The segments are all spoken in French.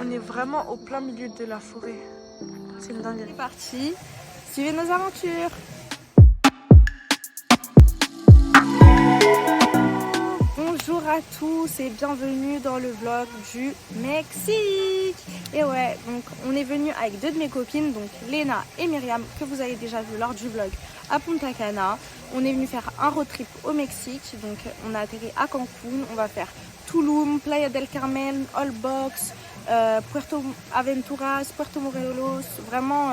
On est vraiment au plein milieu de la forêt. C'est une dinguerie. C'est parti. Suivez nos aventures. Bonjour à tous et bienvenue dans le vlog du Mexique. Et ouais, donc on est venu avec deux de mes copines, donc Léna et Myriam, que vous avez déjà vu lors du vlog à Punta Cana. On est venu faire un road trip au Mexique, donc on a atterri à Cancun. On va faire Tulum, Playa del Carmen, Holbox, Puerto Aventuras, Puerto Morelos, vraiment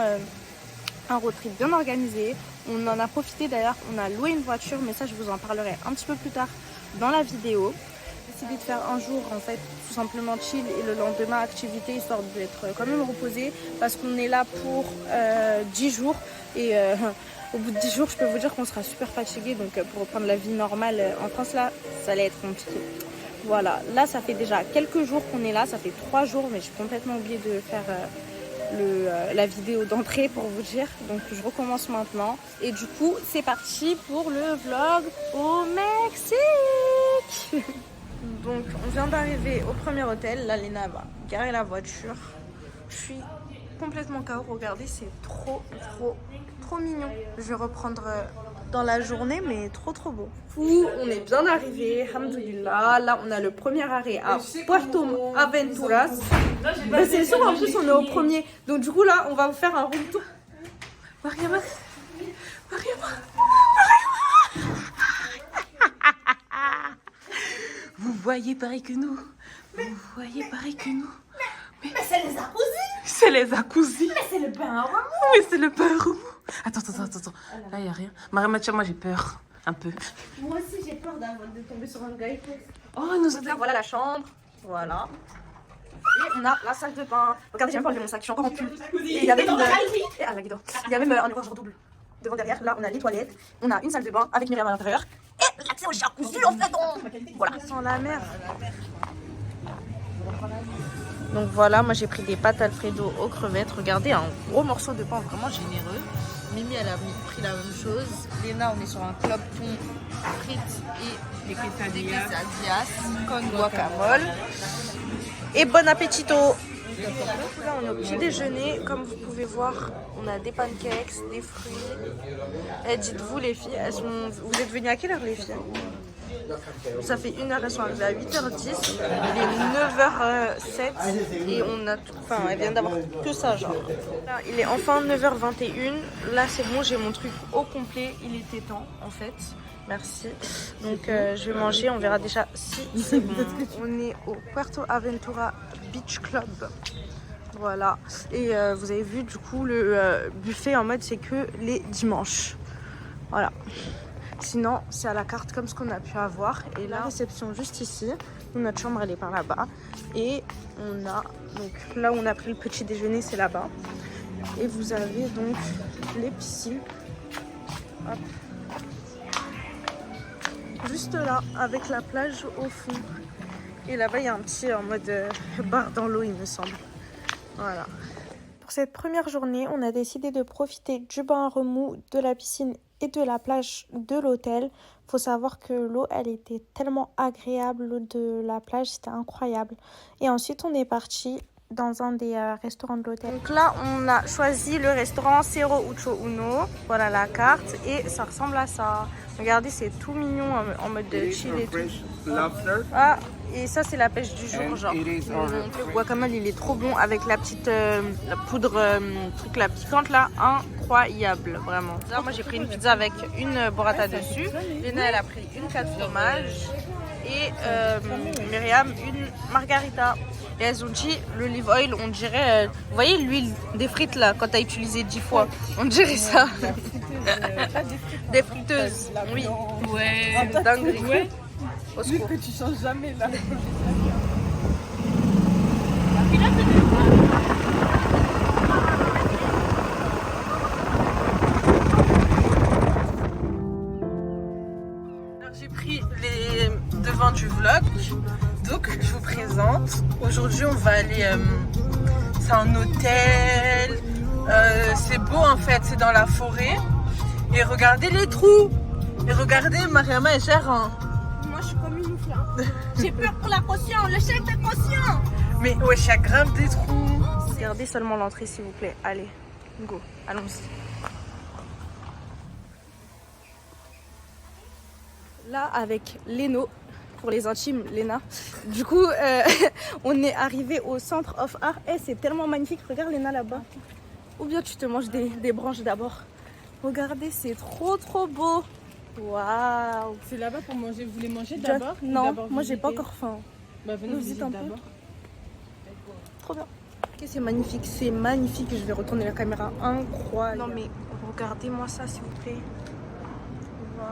un road trip bien organisé. On en a profité d'ailleurs, on a loué une voiture, mais ça je vous en parlerai un petit peu plus tard dans la vidéo. J'ai décidé de faire un jour en fait tout simplement chill et le lendemain activité, histoire d'être quand même reposé, parce qu'on est là pour 10 jours et au bout de 10 jours je peux vous dire qu'on sera super fatigué, donc pour reprendre la vie normale en France là, ça allait être compliqué. Voilà, là ça fait déjà quelques jours qu'on est là, ça fait 3 jours, mais j'ai complètement oublié de faire la vidéo d'entrée pour vous dire, donc je recommence maintenant. Et du coup c'est parti pour le vlog au Mexique. Donc on vient d'arriver au premier hôtel, là Léna va garer la voiture. Je suis complètement KO, regardez, c'est trop mignon. Je vais reprendre dans la journée, mais trop beau. On est bien arrivé, alhamdoulilah. Là on a le premier arrêt à Puerto Aventuras. Bah, c'est sûr, en plus on est au premier. Donc du coup là on va vous faire un room tour. Mariama. Vous voyez pareil que nous. Mais c'est les jacuzzi. C'est les jacuzzi. Mais c'est le bain à remous. Mais c'est le bain à remous. Attends. Là il n'y a rien. Mariama, tiens, moi j'ai peur. Un peu. Moi aussi j'ai peur de tomber sur un gars. Oh, nous avons... Voilà la chambre. Voilà. Et on a la salle de bain. Regardez, j'ai même pas enlevé mon sac, je suis encore en pull. Et il y avait il y a même un miroir double. Devant, derrière, là on a les toilettes. On a une salle de bain avec Myriam à l'intérieur. Et l'accès au jacuzzi en fait. Voilà. Sans la mer. Donc voilà, moi j'ai pris des pâtes Alfredo aux crevettes. Regardez, un gros morceau de pain vraiment généreux. Mimi elle a pris la même chose. Léna, on est sur un club thon frites et des quesadillas con guacamole. Et bon appétito. Là on est au petit déjeuner, comme vous pouvez voir, on a des pancakes, des fruits. Et dites-vous les filles, vous êtes venues à quelle heure les filles? Ça fait 1 heure, elles sont arrivées à 8h10, il est 9h07 et on a tout, enfin elles viennent d'avoir que ça genre. Là, il est enfin 9h21, là c'est bon, j'ai mon truc au complet, il était temps en fait. Merci. Donc je vais manger, on verra déjà si c'est bon. On est au Puerto Aventura Beach Club. Voilà. Et vous avez vu du coup le buffet en mode c'est que les dimanches. Voilà. Sinon c'est à la carte comme ce qu'on a pu avoir. Et la réception juste ici. Notre chambre elle est par là-bas. Et on a donc là où on a pris le petit déjeuner c'est là-bas. Et vous avez donc les piscines. Hop. Juste là, avec la plage au fond. Et là-bas, il y a un petit en mode bar dans l'eau, il me semble. Voilà. Pour cette première journée, on a décidé de profiter du bain à remous, de la piscine et de la plage de l'hôtel. Faut savoir que l'eau, elle était tellement agréable. L'eau de la plage, c'était incroyable. Et ensuite, on est parti dans un des restaurants de l'hôtel. Donc là, on a choisi le restaurant Cerro Ucho Uno. Voilà la carte. Et ça ressemble à ça. Regardez, c'est tout mignon en mode de chill et tout. Ah, et ça, c'est la pêche du jour, genre. Le guacamole, il est trop bon avec la petite la poudre, truc la piquante là. Incroyable, vraiment. Là, moi, j'ai pris une pizza avec une burrata dessus. Léna, elle a pris une 4 fromages. Et Myriam, une margarita. Et elles ont dit, l'olive oil, on dirait... vous voyez l'huile des frites là, quand tu as utilisé 10 fois? On dirait ça. Des friteuses. Oui. Ouais. C'est dingue. Ouais. Au secours. Que tu changes jamais là. J'ai pris les devants du vlog. Donc je vous présente. Aujourd'hui on va aller... c'est un hôtel. C'est beau en fait, c'est dans la forêt. Et regardez les trous. Et regardez, Mariama est chère. Hein. Moi je suis comme une ouf là. J'ai peur pour la caution, le chèque de caution. Mais wesh, y'a grave des trous. Regardez seulement l'entrée s'il vous plaît. Allez, go, allons-y. Là avec Léno, pour les intimes, Léna. Du coup, on est arrivé au Centre of Art. Et c'est tellement magnifique. Regarde Léna là-bas. Ou bien tu te manges des branches d'abord. Regardez, c'est trop beau. Waouh. C'est là-bas pour manger. Vous voulez manger d'abord? Non, moi j'ai pas encore faim. Bah venez visiter un peu. d'abord. Trop bien. Ok, c'est magnifique. Je vais retourner la caméra. Incroyable. Non mais regardez-moi ça s'il vous plaît. Waouh.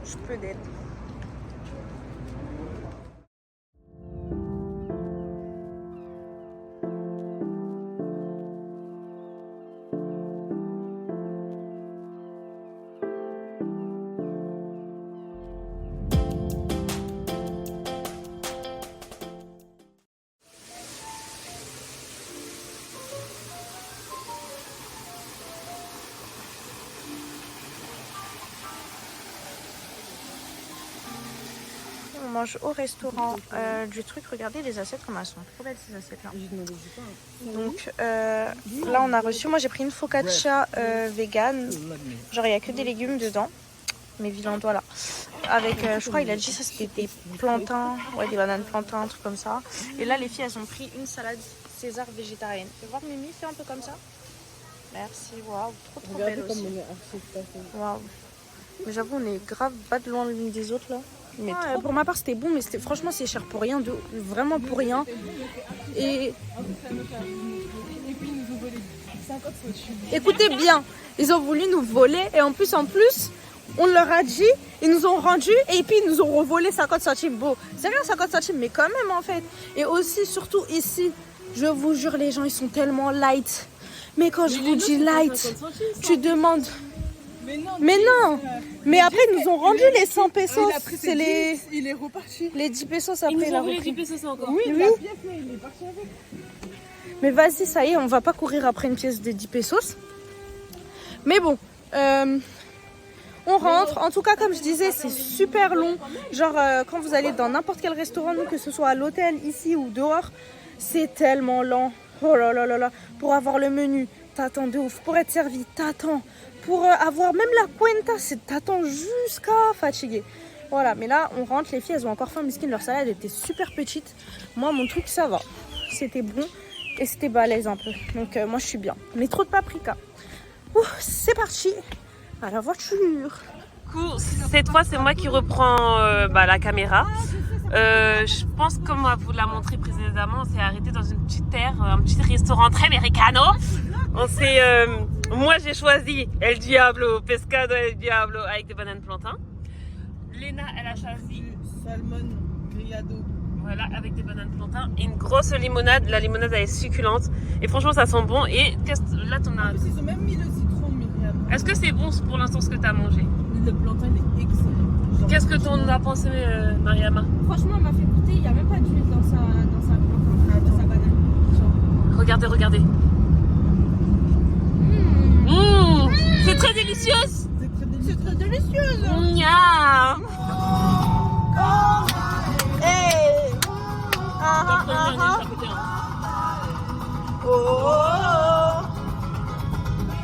Je peux d'être. On mange au restaurant du truc. Regardez les assiettes comme elles sont trop belles ces assiettes là. Donc là on a reçu, moi j'ai pris une focaccia vegan. Genre il n'y a que des légumes dedans. Mais vilandois là. Avec, je crois il a dit ça c'était des plantains. Ouais des bananes plantains, un truc comme ça. Et là les filles elles ont pris une salade César végétarienne. Tu peux voir Mimi, fais un peu comme ça. Merci, waouh, trop belle aussi. Waouh. Mais j'avoue on est grave pas de loin l'une des autres là. Mais pour ma part c'était bon mais franchement c'est cher pour rien, vraiment pour rien. Et écoutez bien, ils ont voulu nous voler et en plus on leur a dit, ils nous ont rendu et puis ils nous ont revolé 50 centimes. Bon, c'est rien 50 centimes mais quand même en fait. Et aussi surtout ici, je vous jure les gens ils sont tellement light. Mais quand je vous dis light, tu demandes... Mais non. Mais après ils nous ont rendu les 100 pesos. C'est les... Il est reparti. Les 10 pesos après. Ils nous ont volé 10 pesos encore. Oui, Oui. la pièce là, il est parti avec. Mais vas-y, ça y est, on va pas courir après une pièce de 10 pesos. Mais bon, on rentre. En tout cas, comme je disais, c'est super long. Genre, quand vous allez dans n'importe quel restaurant, nous, que ce soit à l'hôtel, ici ou dehors, c'est tellement lent. Oh là là là là. Pour avoir le menu, t'attends de ouf. Pour être servi, t'attends. Pour avoir même la cuenta, t'attends jusqu'à fatiguer. Voilà, mais là, on rentre. Les filles, elles ont encore faim. Miskin, leur salade était super petite. Moi, mon truc, ça va. C'était bon. Et c'était balèze un peu. Donc moi je suis bien. Mais trop de paprika. Ouh, c'est parti. À la voiture. Cette fois, c'est moi qui reprends la caméra. Je pense, comme on vous l'a montré précédemment, on s'est arrêté dans une petite terre, un petit restaurant très americano. Moi, j'ai choisi El Diablo, Pescado El Diablo avec des bananes plantains. Léna, elle a choisi Salmon grillado. voilà, avec des bananes plantains et une grosse limonade. La limonade, elle est succulente et franchement, ça sent bon. Et là, t'en as. En plus, ils ont même mis le citron, Myriam. Est-ce que c'est bon pour l'instant ce que tu as mangé? Le plantain, il est excellent. Qu'est-ce que t'en as pensé, Mariama? Franchement, elle m'a fait goûter. Il n'y a même pas d'huile dans sa banane. Regardez, regardez. C'est très délicieux. C'est très délicieux. Miam. Hey.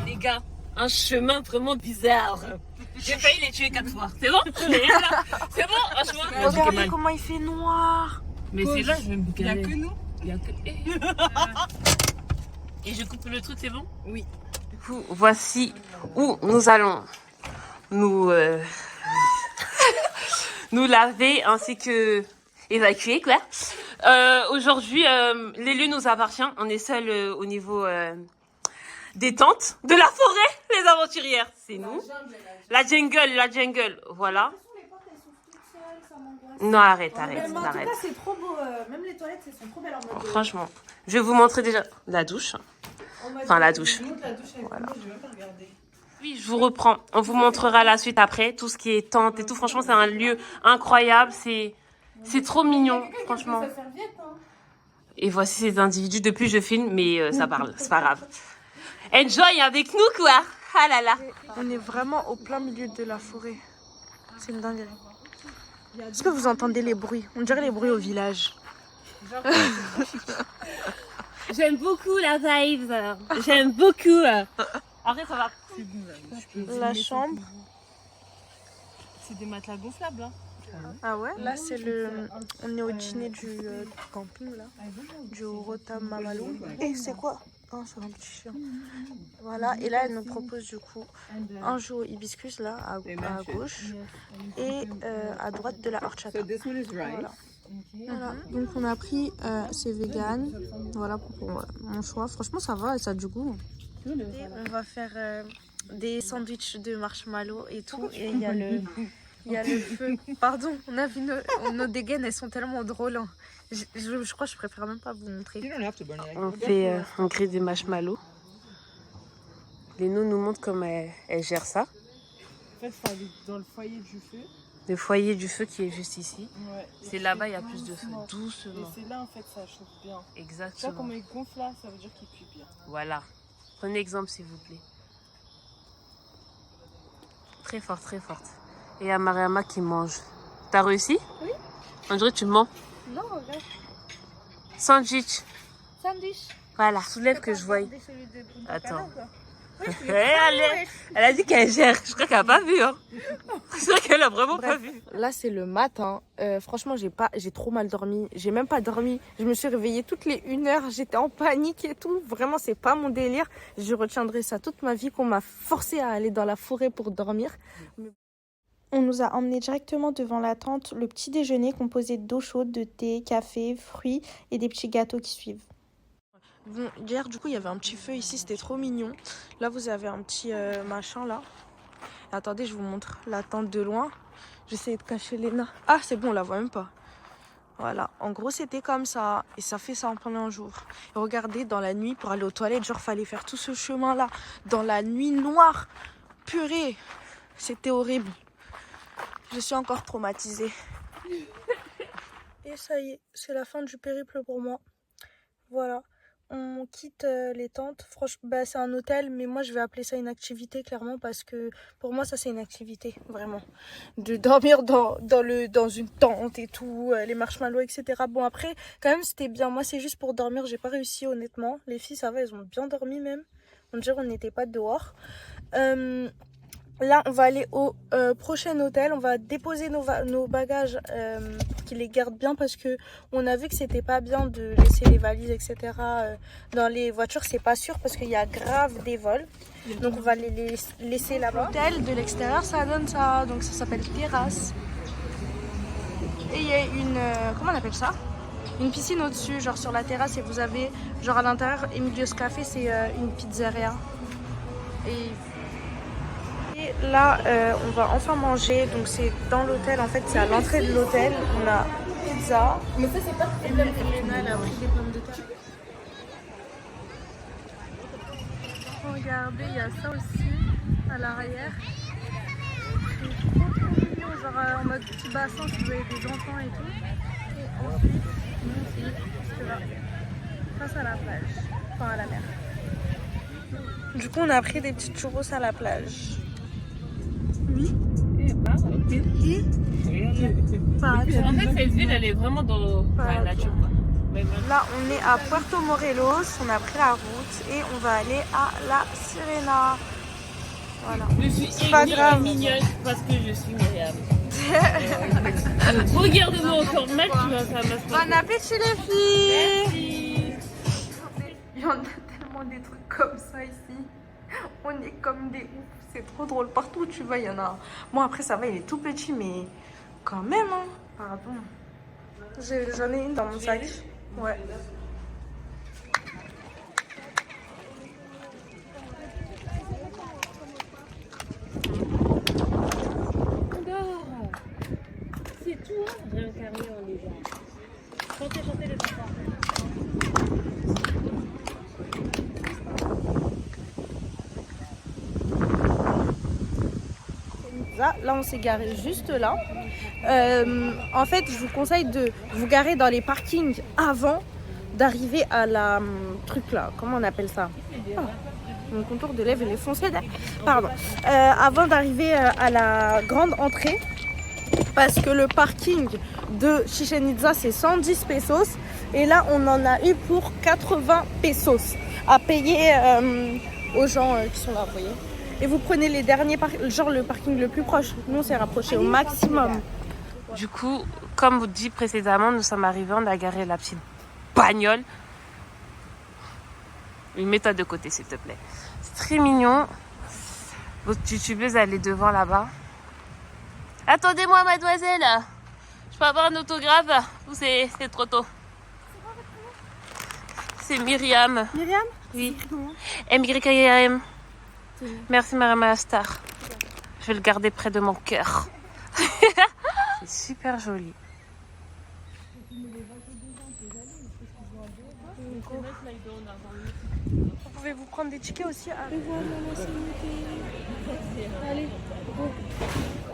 Les gars, un chemin vraiment bizarre. J'ai failli les tuer 4 fois. C'est bon? C'est bon? Un chemin. Regardez comment il fait noir. Mais c'est là, je vais me Il n'y a garer. que nous. Il y a que... Et je coupe le truc, c'est bon? Oui. Du coup, voici où nous allons nous laver ainsi que évacuer, quoi. Aujourd'hui, l'élu nous appartient. On est seul au niveau des tentes de la forêt, les aventurières. C'est nous. La jungle, voilà. Non, arrête. En tout cas, c'est trop beau. Même les toilettes, elles sont trop belles en mode. Franchement, je vais vous montrer déjà la douche. Enfin, la douche. Voilà. Je vais même pas regarder. Oui, je vous reprends. On vous montrera la suite après, tout ce qui est tente et tout. Franchement, c'est un lieu incroyable. C'est trop mignon, franchement. Et voici ces individus. Depuis, je filme, mais ça parle. C'est pas grave. Enjoy avec nous, quoi. Ah là là. On est vraiment au plein milieu de la forêt. C'est une dinguerie. Est-ce que vous entendez les bruits? On dirait les bruits au village. J'aime beaucoup la vibe. J'aime beaucoup. Après, ça va. C'est bon là. je peux La filmer chambre. sans pouvoir. C'est des matelas gonflables. Hein. Ah ouais? Là, c'est le. On est au dîner du camping là, du Rota Mamalo. Et c'est quoi? Oh, c'est un petit chien. Voilà, et là, elle nous propose du coup un jus au hibiscus là, à gauche, et à droite de la horchata. Voilà. Voilà. Donc, on a pris, c'est vegan. Voilà pour mon choix. Franchement, ça va, ça a du goût. Et on va faire des sandwichs de marshmallow et tout. Et il y a le. Il y a le feu. Pardon, on a vu nos dégaines, elles sont tellement drôles. Hein. Je crois que je préfère même pas vous montrer. On crée des marshmallows. Léno nous montre comment elle gère ça. En fait, il faut aller dans le foyer du feu. Le foyer du feu qui est juste ici. Ouais. C'est là-bas, il y a plus de feu. Doucement. Et c'est là, en fait, ça chauffe bien. Tu vois, Exactement. comme il gonfle là, ça veut dire qu'il cuit bien. Voilà. Prenez exemple, s'il vous plaît. Très forte, très forte. Et il y a Mariama qui mange. T'as réussi? Oui. On dirait que tu mens. Non, regarde. Sandwich. Sandwich. Voilà. Soulève que je voie. Attends. Elle a dit qu'elle gère. Je crois qu'elle n'a pas vu. Hein. Je crois qu'elle a vraiment pas vu. Là, c'est le matin. Franchement, j'ai trop mal dormi. J'ai même pas dormi. Je me suis réveillée toutes les 1 heure. J'étais en panique et tout. Vraiment, c'est pas mon délire. Je retiendrai ça toute ma vie qu'on m'a forcé à aller dans la forêt pour dormir. On nous a emmenés directement devant la tente le petit déjeuner composé d'eau chaude, de thé, café, fruits et des petits gâteaux qui suivent. Bon, hier, du coup, il y avait un petit feu ici, c'était trop mignon. Là, vous avez un petit machin, là. Attendez, je vous montre la tente de loin. J'essaie de cacher Léna. Ah, c'est bon, on la voit même pas. Voilà, en gros, c'était comme ça. Et ça fait ça pendant un jour. Et regardez, dans la nuit, pour aller aux toilettes, genre, fallait faire tout ce chemin-là. Dans la nuit noire. Purée, c'était horrible. Je suis encore traumatisée. Et ça y est, c'est la fin du périple pour moi. Voilà. On quitte les tentes. Franchement, bah, c'est un hôtel, mais moi je vais appeler ça une activité clairement parce que pour moi ça c'est une activité vraiment. De dormir dans une tente et tout, les marshmallows, etc. Bon après, quand même c'était bien. Moi c'est juste pour dormir, j'ai pas réussi honnêtement. Les filles ça va, elles ont bien dormi même. On dirait qu'on n'était pas dehors. Là, on va aller au prochain hôtel. On va déposer nos bagages pour qu'ils les gardent bien parce que on a vu que c'était pas bien de laisser les valises, etc. Dans les voitures. C'est pas sûr parce qu'il y a grave des vols. Donc, on va les laisser là-bas. L'hôtel de l'extérieur, ça donne ça. Donc, ça s'appelle terrasse. Et il y a une... comment on appelle ça? Une piscine au-dessus, genre sur la terrasse. Et vous avez, genre à l'intérieur, Emilio's Café, c'est une pizzeria. Et là, on va enfin manger. Donc c'est dans l'hôtel, en fait, c'est à l'entrée de l'hôtel. On a pizza. Mais ça, c'est pas très bien. Elena, elle a pris des pommes de terre. Regardez, il y a ça aussi à l'arrière. C'est trop mignon, genre en mode petit bassin si vous avez des enfants et tout. Et ensuite, nous aussi, c'est là, face à la plage, enfin à la mer. Du coup, on a pris des petits churros à la plage. Oui. En fait, cette ville, elle est vraiment dans la nature. Là, on est à Puerto Morelos. On a pris la route et on va aller à la Sirena. Voilà. Je suis c'est pas grave. mignonne parce que je suis Myriam. Regarde-moi encore mal, tu vas faire ma Bon appétit les filles. Merci. Il y en a tellement des trucs comme ça ici. On est comme des ouf. C'est trop drôle. Partout où tu vas, il y en a. Bon, après, ça va, il est tout petit, mais quand même, hein. Pardon. J'en ai une dans mon sac. Ouais. C'est tout, hein, réincarné en lézard. Chantez les enfants. Là, on s'est garé juste là. En fait, je vous conseille de vous garer dans les parkings avant d'arriver à la truc là. Comment on appelle ça? Mon contour de lèvres il est foncé. Pardon. Avant d'arriver à la grande entrée. Parce que le parking de Chichen Itza c'est 110 pesos Et là, on en a eu pour 80 pesos à payer aux gens qui sont là, vous voyez. Et vous prenez les derniers, genre le parking le plus proche. Nous, on s'est rapproché au maximum. Du coup, comme vous dit précédemment, nous sommes arrivés, on a garé la petite bagnole. Mets-toi de côté, s'il te plaît. C'est très mignon. Votre youtubeuse, elle est devant là-bas. Attendez-moi, mademoiselle. Je peux avoir un autographe ou c'est trop tôt? C'est Myriam. Myriam? Oui. M-Y-M. Merci, Mariam Astar. Je vais le garder près de mon cœur. C'est super joli. Vous pouvez vous prendre des tickets aussi. Allez, go.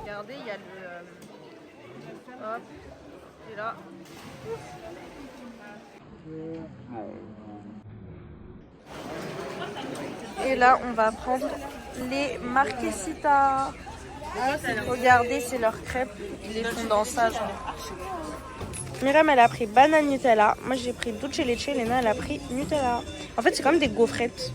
Regardez, il y a le... Hop, et là. Et là, on va prendre les marquesitas. Regardez, c'est leurs crêpes. Ils les font dans ça, genre. Myriam, elle a pris banane Nutella. Moi, j'ai pris dulce leche. Léna, elle a pris Nutella. En fait, c'est comme des gaufrettes.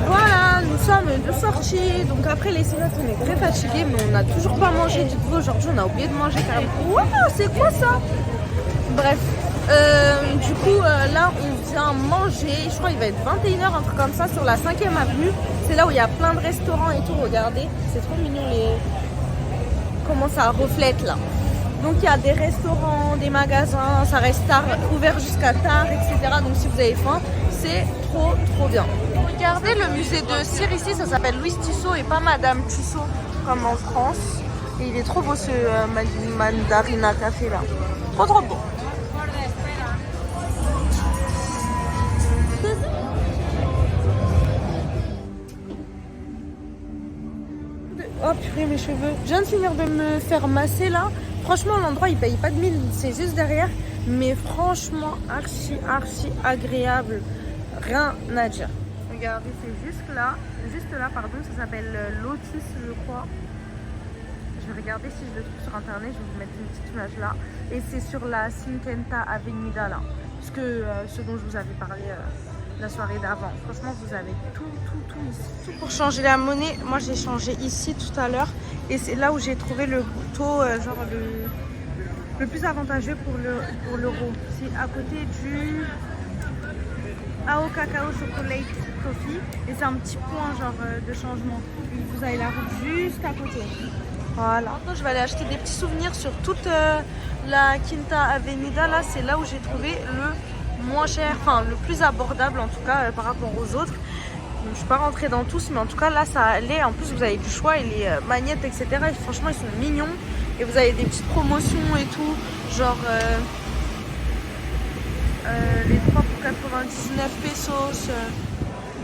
Voilà, nous sommes de sortie. Donc après les séances, on est très fatigués, mais on n'a toujours pas mangé. Du coup, aujourd'hui, on a oublié de manger carrément. Waouh, c'est quoi ça? Bref. Du coup, là, on vient manger. Je crois qu'il va être 21h, un truc comme ça, sur la 5e avenue. C'est là où il y a plein de restaurants et tout. Regardez, c'est trop mignon comment ça reflète là. Donc il y a des restaurants, des magasins, ça reste tard, ouvert jusqu'à tard, etc. Donc si vous avez faim, c'est trop bien. Regardez le musée de cire ici, ça s'appelle Louis Tissot et pas Madame Tissot comme en France. Et il est trop beau ce Mandarina Café là. Trop beau. Oh purée, mes cheveux. Je viens de finir de me faire masser là. Franchement, l'endroit il paye pas de 1000, c'est juste derrière. Mais franchement, archi agréable. Rien à dire. Regardez, c'est juste là, pardon, ça s'appelle Lotus, je crois. Je vais regarder si je le trouve sur internet, je vais vous mettre une petite image là. Et c'est sur la Cinquenta Avenida là. Parce que ce dont je vous avais parlé la soirée d'avant. Franchement, vous avez tout ici. Tout pour changer la monnaie, moi j'ai changé ici tout à l'heure. Et c'est là où j'ai trouvé le taux, genre le plus avantageux pour l'euro. C'est à côté du Ao Cacao Chocolate Coffee. Et c'est un petit point genre de changement. Et vous avez la route juste à côté. Voilà. Maintenant, je vais aller acheter des petits souvenirs sur toute la Quinta Avenida. Là, c'est là où j'ai trouvé le moins cher, enfin le plus abordable en tout cas par rapport aux autres. Donc, je ne suis pas rentrée dans tous, mais en tout cas là, ça allait. En plus, vous avez du choix et les magnettes, etc. Et franchement, ils sont mignons. Et vous avez des petites promotions et tout. Genre les 3 pour 99 pesos.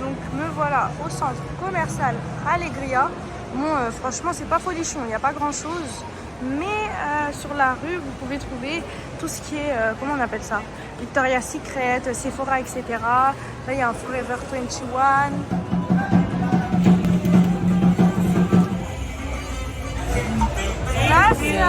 Donc me voilà au centre commercial Alegria. Bon, franchement, c'est pas folichon, il n'y a pas grand chose. Mais sur la rue, vous pouvez trouver tout ce qui est, comment on appelle ça, Victoria's Secret, Sephora, etc. Là, il y a un Forever 21. Gracias.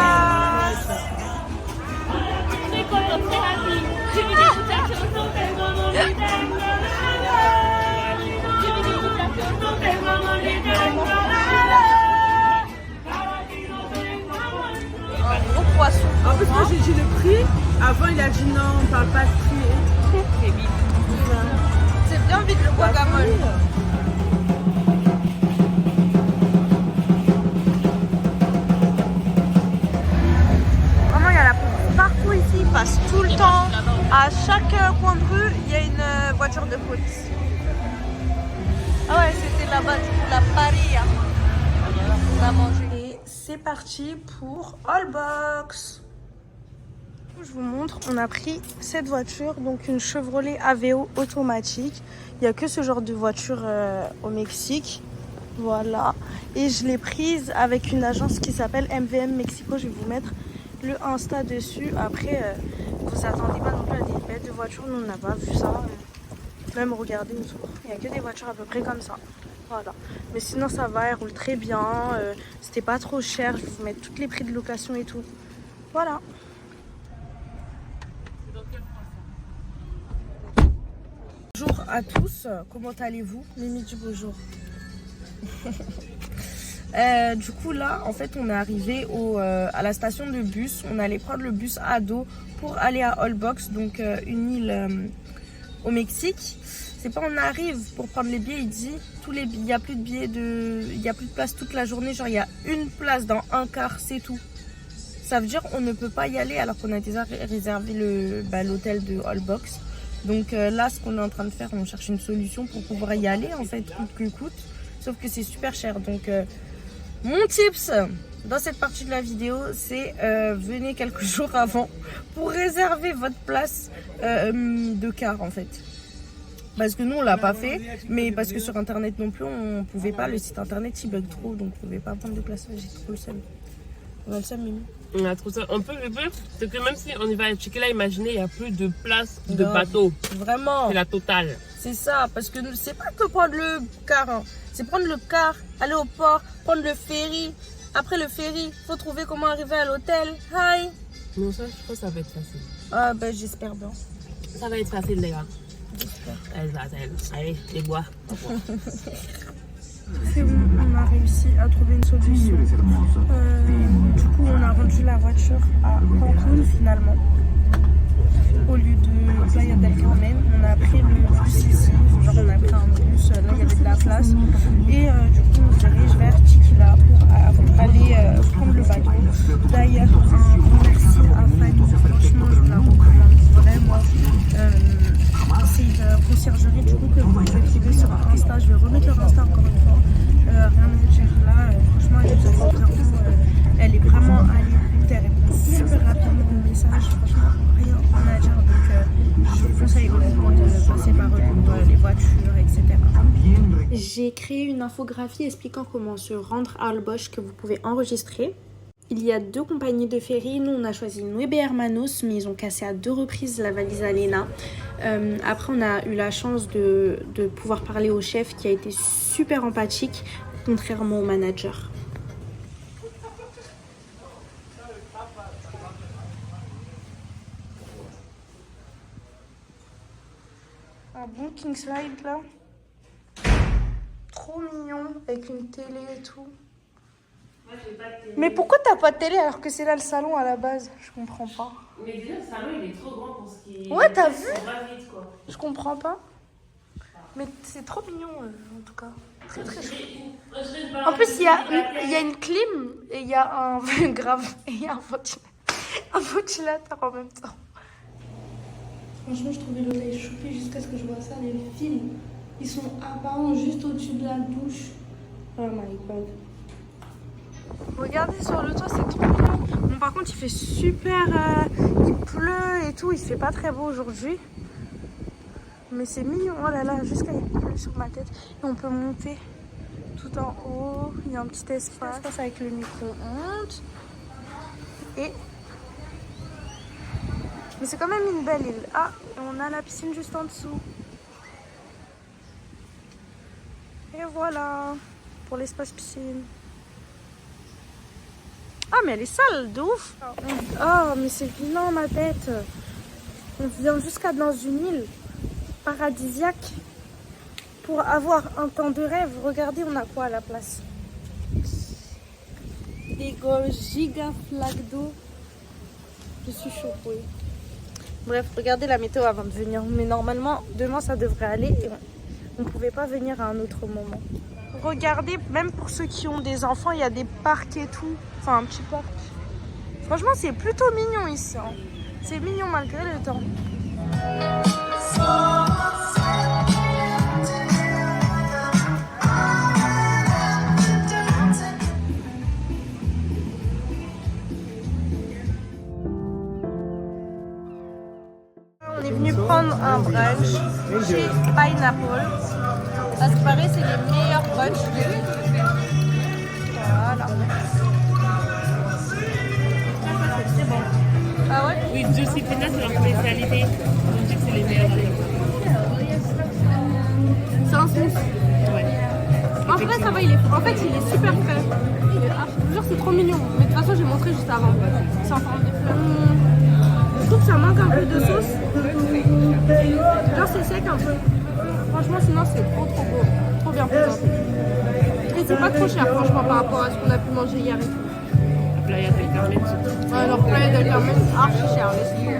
Un gros poisson. En plus, moi j'ai dit le prix. Avant, il a dit non, on parle pas de prix. C'est bien vite le guacamole. Vraiment, il y a la police partout ici. Il passe tout le temps. À chaque coin de rue, il y a une voiture de police. Ah ouais, c'était là-bas, la paria. On a mangé. Et c'est parti pour Allbox. Je vous montre, on a pris cette voiture, donc une Chevrolet Aveo automatique. Il n'y a que ce genre de voiture au Mexique. Voilà. Et je l'ai prise avec une agence qui s'appelle MVM Mexico. Je vais vous mettre le Insta dessus. Après, vous attendez pas non plus à des bêtes de voitures. Nous, on n'a pas vu ça. Même regarder autour. Il n'y a que des voitures à peu près comme ça. Voilà. Mais sinon, ça va, elle roule très bien. C'était pas trop cher. Je vais vous mettre tous les prix de location et tout. Voilà. à tous, comment allez-vous? Mimi du bonjour. Du coup là en fait on est arrivé à la station de bus. On allait prendre le bus Ado pour aller à Holbox, donc une île au Mexique. C'est pas on arrive pour prendre les billets, il dit il y a plus de billets il y a plus de place toute la journée, genre il y a une place dans un quart, c'est tout. Ça veut dire on ne peut pas y aller alors qu'on a déjà réservé l'hôtel de Holbox. Donc là ce qu'on est en train de faire, on cherche une solution pour pouvoir y aller en fait coûte que coûte, sauf que c'est super cher. Donc mon tips dans cette partie de la vidéo, c'est venez quelques jours avant pour réserver votre place de car en fait. Parce que nous on l'a pas fait, mais parce que sur internet non plus on pouvait pas, le site internet il bug trop, donc on pouvait pas prendre de place. J'ai trop le seum. On a le seum, Mimi. On a trop ça. On peut, c'est que même si on y va checker là, imaginez, il n'y a plus de place de bateau. Vraiment. C'est la totale. C'est ça, parce que c'est pas que prendre le car, hein. C'est prendre le car, aller au port, prendre le ferry. Après le ferry, faut trouver comment arriver à l'hôtel. Hi. Non, ça, je crois que ça va être facile. Ah ben j'espère bien. Ça va être facile, les gars. Allez, les bois. C'est bon, on a réussi à trouver une solution. Du coup, on a rendu la voiture à Cancun finalement. Au lieu de Playa del Carmen, on a pris le bus ici. Genre, on a pris un bus, là il y avait de la place. Et du coup, on se dirige vers Chiquila pour aller prendre le bateau. D'ailleurs, un merci à Fanny. Franchement, je vous la recommande vraiment. C'est une conciergerie du coup que vous pouvez trouver sur Insta. Je vais remettre leur Insta encore une fois. Rien à dire là, franchement elle nous a fait bien. Elle est vraiment à l'écoute, elle répond super rapidement aux messages. Franchement rien à dire. Donc je vous conseille honnêtement de passer par eux, les voitures, etc. J'ai créé une infographie expliquant comment se rendre à Holbox que vous pouvez enregistrer. Il y a 2 compagnies de ferry. Nous, on a choisi Nueve Hermanos, mais ils ont cassé à 2 reprises la valise à Léna. Après, on a eu la chance de pouvoir parler au chef qui a été super empathique, contrairement au manager. Un bon king slide là. Trop mignon, avec une télé et tout. Mais pourquoi t'as pas de télé alors que c'est là le salon à la base? Je comprends pas. Mais déjà, le salon, il est trop grand pour ce qui est... Ouais, t'as vu? Vite, quoi. Je comprends pas. Mais c'est trop mignon, en tout cas. Très très chou. En plus, il y a une clim et il y a un grave et il y a un ventilateur en même temps. Franchement, je trouvais l'hôtel choupi jusqu'à ce que je vois ça. Les fils, ils sont apparents juste au-dessus de la douche. Oh my god. Regardez sur le toit, c'est trop bien. Bon, par contre, il fait super... il pleut et tout. Il fait pas très beau aujourd'hui. Mais c'est mignon. Oh là là, jusqu'à il pleut sur ma tête. Et on peut monter tout en haut. Il y a un petit espace avec le micro-ondes. Et... mais c'est quand même une belle île. Ah, on a la piscine juste en dessous. Et voilà, pour l'espace piscine. Ah, mais elle est sale, de ouf. Oh, mais c'est vilain ma tête. On vient jusqu'à dans une île paradisiaque pour avoir un temps de rêve. Regardez, on a quoi à la place? Des giga flaques d'eau. Je suis choquée. Bref, regardez la météo avant de venir. Mais normalement, demain, ça devrait aller. Et on ne pouvait pas venir à un autre moment. Regardez, même pour ceux qui ont des enfants, il y a des parcs et tout. Enfin, un petit parc. Franchement, c'est plutôt mignon ici. Hein. C'est mignon malgré le temps. On est venu prendre un brunch chez Pineapple. À ce qui paraît, c'est les meilleurs brunchs de l'île. Voilà. C'est bon. Ah ouais? Oui, Juicy Pina, c'est leur spécialité. On dit que c'est les meilleurs. C'est un smoothie. Ouais. En vrai, ça va, il est super frais. Je vous jure, c'est trop mignon. Mais de toute façon, j'ai montré juste avant. C'est en forme de fleurs. Je trouve que ça manque un peu de sauce. Genre, c'est sec un peu. Franchement, sinon, c'est trop beau. Trop bien présenté. Et c'est pas trop cher, franchement, par rapport à ce qu'on a pu manger hier et tout. La Playa del Carmen, c'est tout. Ouais, alors Playa del Carmen, c'est archi cher, laisse tomber.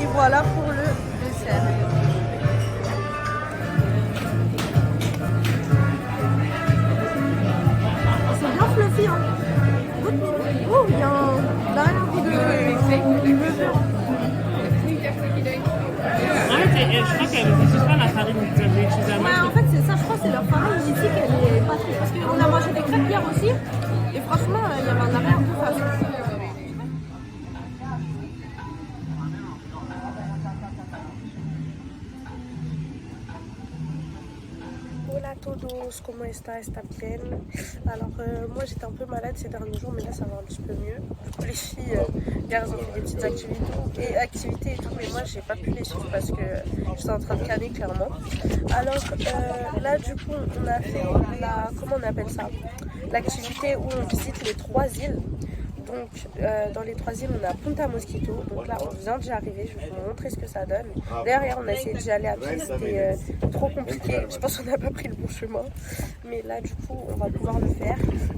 Et voilà pour le dessert. C'est bien fluffy, hein. Oh, il y a l'arrière-goût de levure. En fait, je crois que c'est pas la farine que vous avez utilisée à Ouais, en fait, c'est ça, je crois que c'est leur farine ici qu'elle est pas trop. Parce qu'on a mangé des crêpes hier aussi, et franchement, il y avait un arrière-goût façon. Hola a todos, ¿cómo está? ¿Está bien? Alors moi j'étais un peu malade ces derniers jours mais là ça va un petit peu mieux. Du coup les filles, hier elles ont fait des petites activités et tout mais moi j'ai pas pu les suivre parce que j'étais en train de canner clairement. Alors là du coup on a fait la, comment on appelle ça, l'activité où on visite les 3 îles. Donc dans les 3 îles on a Punta Mosquito, donc là on vient d'y arriver, je vais vous montrer ce que ça donne. D'ailleurs hier on a essayé d'y aller à pied, c'était trop compliqué, je pense qu'on n'a pas pris le bon chemin. Mais là du coup on va pouvoir le faire.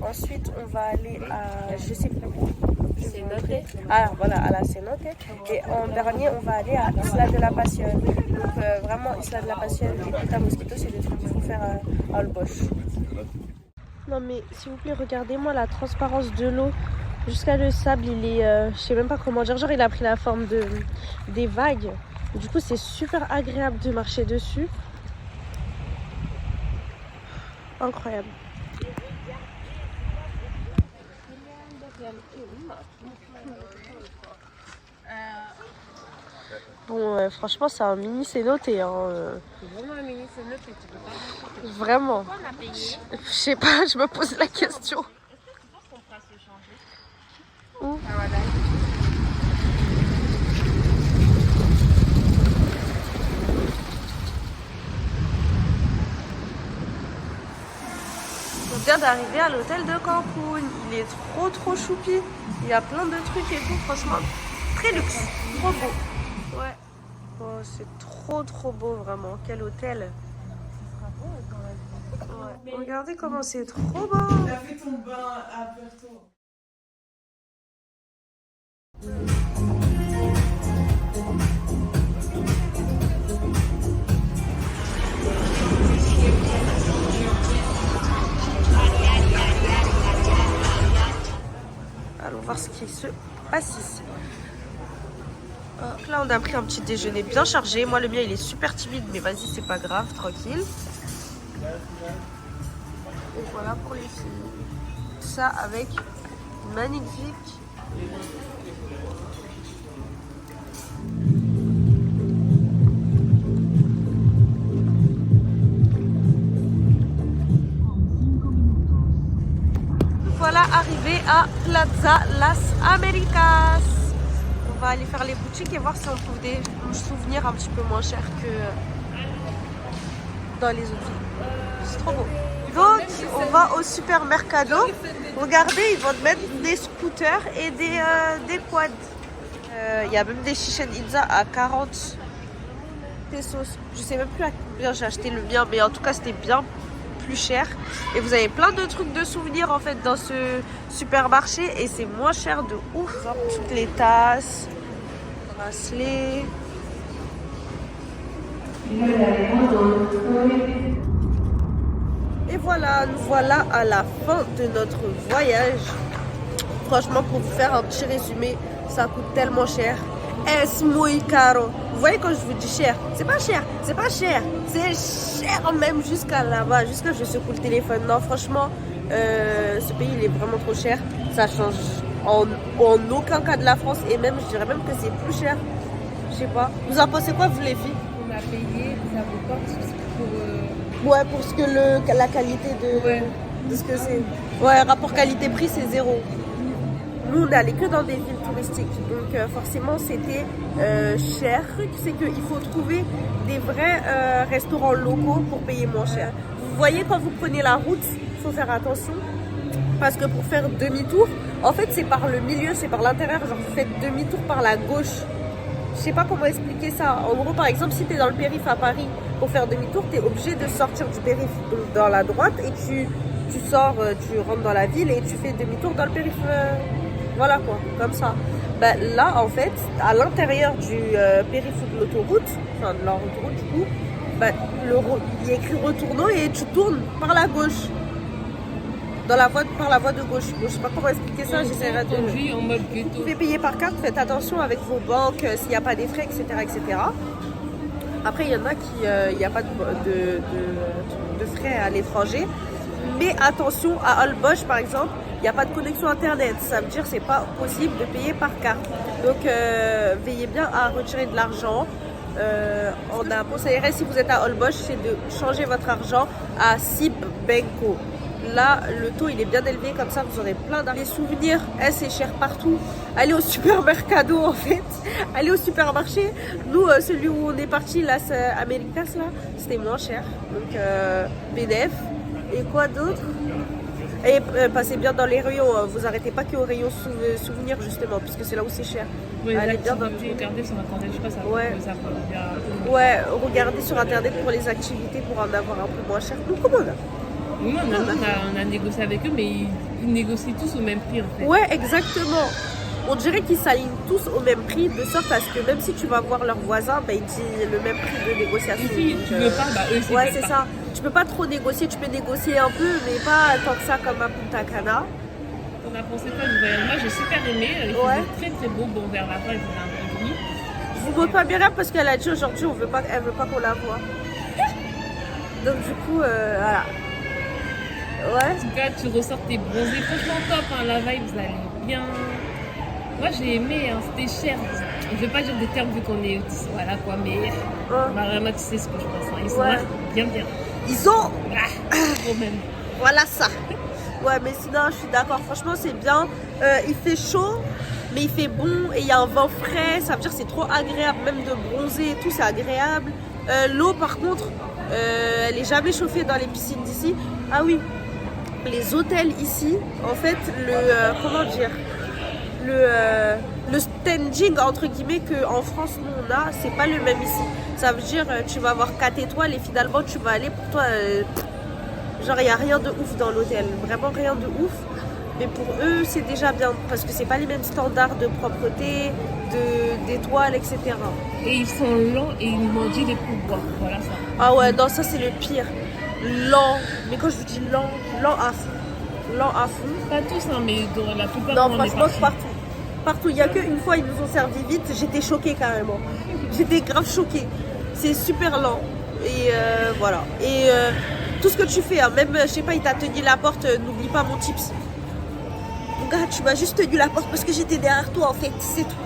Ensuite on va aller à, je sais plus où, ah voilà, à la Cenote. Et en dernier on va aller à Isla de la Pasión. Donc vraiment Isla de la Pasión et Punta Mosquito c'est des trucs qu'il faut faire à Olbosch. Non mais s'il vous plaît regardez-moi la transparence de l'eau. Jusqu'à le sable, il est, je sais même pas comment dire, genre il a pris la forme des vagues. Et du coup, c'est super agréable de marcher dessus. Incroyable. Bon, franchement, c'est un mini cénoté. Hein. Vraiment un mini cénote et tu peux pas. Vraiment. Pourquoi on a payé? Je sais pas, je me pose la question. Où? On vient d'arriver à l'hôtel de Cancun. Il est trop choupi. Il y a plein de trucs et tout. Franchement, très luxe. Trop beau. Ouais. Oh, c'est trop beau vraiment. Quel hôtel. Ouais. Regardez comment c'est trop beau. Tu as fait ton bain à Puerto. Allons voir ce qui se passe ici. Là on a pris un petit déjeuner bien chargé. Moi le mien il est super timide mais vas-y c'est pas grave, tranquille. Et voilà pour les filles. Ça avec magnifique. Voilà arrivé à Plaza Las Américas. On va aller faire les boutiques et voir si on trouve des souvenirs un petit peu moins chers que dans les autres villes. C'est trop beau. Donc on va au supermercado. Regardez, ils vont te mettre des scooters et des quads. Il y a même des Chichen Itza à 40 pesos. Je sais même plus à combien j'ai acheté le mien, mais en tout cas c'était bien plus cher. Et vous avez plein de trucs de souvenirs en fait dans ce supermarché et c'est moins cher de ouf. Toutes les tasses, bracelets. Et voilà, nous voilà à la fin de notre voyage. Franchement, pour vous faire un petit résumé, ça coûte tellement cher. Es muy caro. Vous voyez quand je vous dis cher, c'est pas cher, c'est pas cher. C'est cher même jusqu'à là-bas, jusqu'à je secoue le téléphone. Non, franchement, ce pays il est vraiment trop cher. Ça change en aucun cas de la France et même, je dirais même que c'est plus cher. Je sais pas. Vous en pensez quoi, vous les filles? On a payé, ça vaut pas pour... Ouais, pour ce que la qualité de ce que c'est. Ouais, rapport qualité-prix, c'est 0. Nous, on n'allait que dans des villes touristiques. Donc, forcément, c'était cher. Le truc, c'est qu'il faut trouver des vrais restaurants locaux pour payer moins cher. Vous voyez, quand vous prenez la route, il faut faire attention. Parce que pour faire demi-tour, en fait, c'est par le milieu, c'est par l'intérieur. Genre, vous faites demi-tour par la gauche. Je sais pas comment expliquer ça. En gros, par exemple, si tu es dans le périph' à Paris pour faire demi-tour, tu es obligé de sortir du périph' dans la droite et tu sors, tu rentres dans la ville et tu fais demi-tour dans le périph'. Voilà quoi, comme ça. Ben, là, en fait, à l'intérieur du périph' de l'autoroute, enfin de l'autoroute du coup, ben, il y a écrit retournant et tu tournes par la gauche. Par la voie de gauche. Je sais pas comment expliquer ça, j'essaierai de... en mode ghetto. Vous pouvez payer par carte, faites attention avec vos banques, s'il n'y a pas des frais, etc. etc. Après, il y en a qui, il n'y a pas de frais à l'étranger. Mais attention, à Holbox par exemple, il n'y a pas de connexion internet. Ça veut dire que c'est pas possible de payer par carte. Donc veillez bien à retirer de l'argent. On a conseillerait, si vous êtes à Holbox, c'est de changer votre argent à Cibbanco. Là, le taux il est bien élevé, comme ça vous aurez plein d'argent. Les souvenirs, c'est cher partout. Allez au supermercado en fait. Allez au supermarché. Nous, celui où on est parti, là, Americas, là, c'était moins cher. Donc, BDF. Et quoi d'autre? Et passez bien dans les rayons. Vous arrêtez pas qu'au rayon souvenirs justement, puisque c'est là où c'est cher. Oui, allez bien dans regardez sur internet, je sais pas, ça ouais, regardez sur internet pour les activités pour en avoir un peu moins cher. Donc, comment on a? Oui, on a négocié avec eux, mais ils négocient tous au même prix en fait. Ouais, exactement. On dirait qu'ils s'alignent tous au même prix, de sorte à ce que même si tu vas voir leurs voisins, bah, ils disent le même prix de négociation. Si tu veux pas, bah eux ouais, c'est ça. Tu peux pas trop négocier, tu peux négocier un peu, mais pas tant que ça comme à Punta Cana. On a pensé quoi du voyage? Moi j'ai super aimé, il faisait très très beau, bon vers la fin il faisait un peu gris. Je vous montre pas Myriam parce qu'elle a dit aujourd'hui elle veut pas qu'on la voie. Donc du coup, voilà. Ouais. En tout cas, tu ressors tes bronzés, franchement top, hein, la vibe, vous allez bien. Moi j'ai aimé, hein, c'était cher. Je vais pas dire des termes vu qu'on est voilà quoi, mais Mariama, tu sais ce que je pense. Hein. Ils sont là, bien. Ils ont trop même. Voilà ça. Ouais, mais sinon je suis d'accord, franchement c'est bien. Il fait chaud, mais il fait bon et il y a un vent frais, ça veut dire que c'est trop agréable, même de bronzer et tout, c'est agréable. L'eau par contre, elle est jamais chauffée dans les piscines d'ici. Ah oui. Les hôtels ici, en fait, comment dire, le standing entre guillemets qu'en France nous on a, c'est pas le même ici. Ça veut dire tu vas avoir 4 étoiles et finalement tu vas aller pour toi, genre il y a rien de ouf dans l'hôtel, vraiment rien de ouf. Mais pour eux c'est déjà bien parce que c'est pas les mêmes standards de propreté, d'étoiles, etc. Et ils sont lents et ils mangent des pouvoirs, voilà ça. Ah ouais, non ça c'est le pire. Lent, mais quand je vous dis lent à fond. Pas tous, hein, mais dans la plupart. Non, franchement, partout. Il n'y a qu'une fois, ils nous ont servi vite, j'étais choquée carrément. J'étais grave choquée. C'est super lent. Et voilà. Et tout ce que tu fais, hein, même, je sais pas, il t'a tenu la porte, n'oublie pas mon tips. Mon gars, tu m'as juste tenu la porte parce que j'étais derrière toi en fait, c'est tout.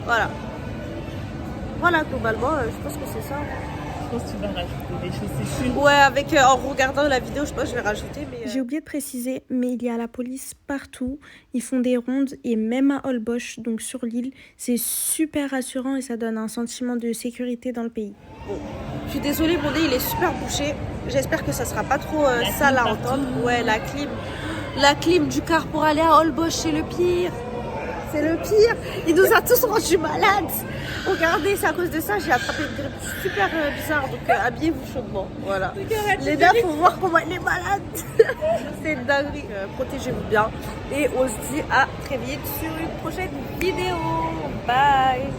Voilà. Voilà, globalement, je pense que c'est ça. Je pense que tu vas rajouter des choses, c'est sûr. Ouais, en regardant la vidéo, je pense que je vais rajouter. Mais J'ai oublié de préciser, mais il y a la police partout. Ils font des rondes et même à Holbox, donc sur l'île, c'est super rassurant et ça donne un sentiment de sécurité dans le pays. Bon, je suis désolée, mon nez il est super bouché. J'espère que ça sera pas trop sale à entendre. Ouais, la clim du car pour aller à Holbox, c'est le pire. C'est le pire. Il nous a tous rendus malades. Regardez, c'est à cause de ça, j'ai attrapé une grippe super bizarre. Donc habillez-vous chaudement. Voilà. Les gars, faut voir comment elle est malade. C'est une dinguerie. Protégez-vous bien. Et on se dit à très vite sur une prochaine vidéo. Bye.